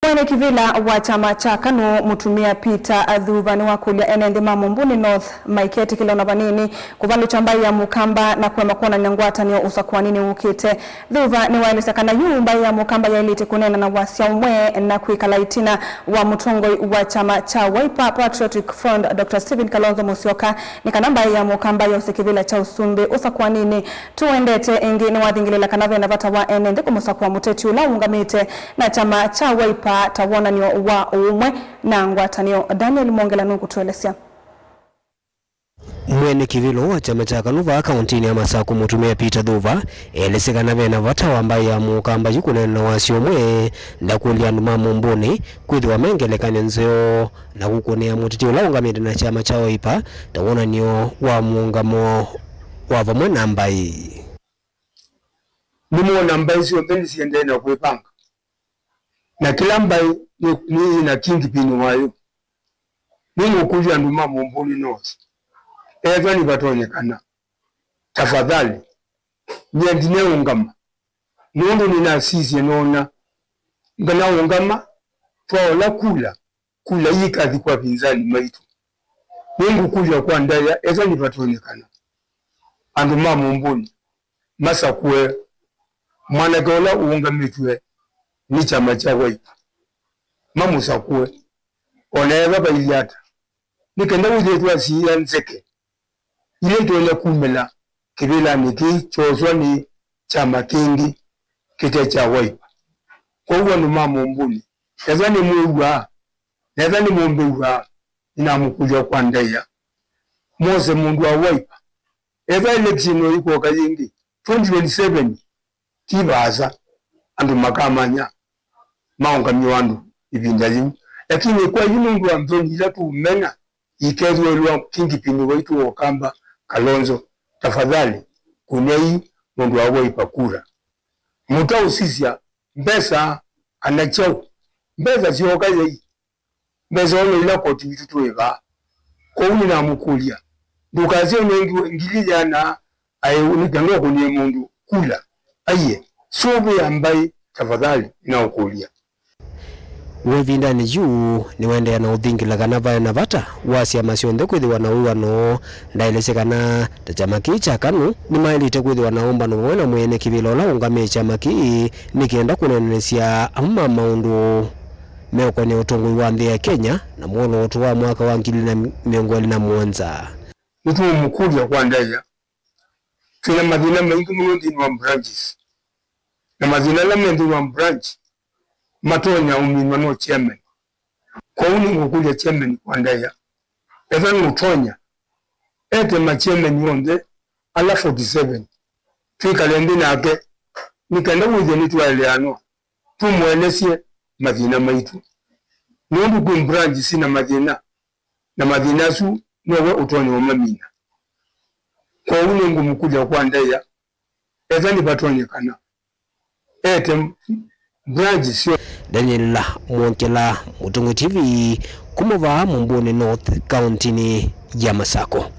Mwene kivila wa chama cha KANU Mutumia Peter Thuva ni wakulia enende Mamumbuni North Maiketi kilona banini kuvalu chambai ya mukamba na kwema kuona nyangwata niyo usakwanini ukite. Thuva ni wailisekana yumba ya mukamba ya ilite kunena na wasia umwe na kuikala itina wa mutongoi wa chama cha Wiper Patriotic Front Dr. Stephen Kalonzo Musyoka ni kanamba ya mukamba ya usikivila cha usumbe usakwanini tuendete ingi ni wadhingilila kanave na vata wa enende kumusakwa muteti ula ungamite na chama cha Wiper tawona ni wa umwe na ngwatanio. Daniel Mongela nuku tuelesea. Mwene kivilo wa chama cha KANU kaunti ya Masako Mutumia Peter Thuva elesekana bena vata wambaye ya mukamba yukunena na wasio mwe na kulia Mamumbuni kwithi wamengelekane nzeo na kukonea mutiti ulaungamite na chama cha Wiper tawona niyo wa muungamo wa vamwe nambai. Nimu nambai sio bendi siende na kuipanga. Na kila mbai ni na kingi pinu wayo. Mungu kuja ndu Mamumbuni North. Eva ni batonekana. Tafadhali. Nyendine ungama. Mungu ni nasisi nona. Ngana ungama. Twaola kula yikathi kwa pinzani maitu. Mungu kuja kwa ndaya. Eva ni batonekana. Andu Mamumbuni. Masakwe. Mwana gola ungamitwe. Ni chama cha Wiper. Mamusakwe. Oneva bailiata. Nikenda ujetwa siya nzeke. Ile ndola kumela. Kibila niki chozwa ni chama kingi. Kite cha Wiper. Kwa huwa ni Mamumbuni. Nezani muwa. Nezani mumbewa. Inamukuja kwa ndaya. Mose mundu wa Wiper. Eva election iko kayingi. 2027. Kibaza. Andu makamanya. Maungamyi wandu ibinda limu. Lakini kwa yunungu wa mzoni ilatu umena ikezu elua kingi pinu waitu wakamba Kalonzo tafadhali kunei mundu wa Wiper kura. Muta usisia mbesa anachau mbesa siyoka yei mbesa ono ila koti vitutu eva kwa uni na mukulia ndukazio ngili yana aye unikangua kunye mundu kula aye sobe ambaye tafadhali inaokulia. Wevinda ni juu ni wende na udhingila kanava na vata wasi ya masionde kuthi wanauano ndailesekana ta chama ki cha KANU ni mailite kuthi wanaomba no mwena mwene kivilo la ungame chama ki nikienda kunenesia amma maundu meko ni utongoi wa ya Kenya na mwono otu wa mwaka wa 2017. Mtu mkuja kwa ndaya tuna madina mengi mnundi wa branches na madina la mengi wa branch matonya uminwa no chairman. Kwa uni ngukuja chairman kwa ndaya. Eza ngutonya. Ete ma chairman yonde ala 47. Tuika lendi na ake. Nikanda uze nitu wa eleano. Tumwelesie madina maitu. Nundu kumbranji sina madina. Na madina su nwewe utonya wa mamina. Kwa uni ngumukuja kwa ndaya. Eza ni batonya kana. Ete branji sio. Daniel Mongela, Mutungu TV, kumova Mumbuni North County ya Masako.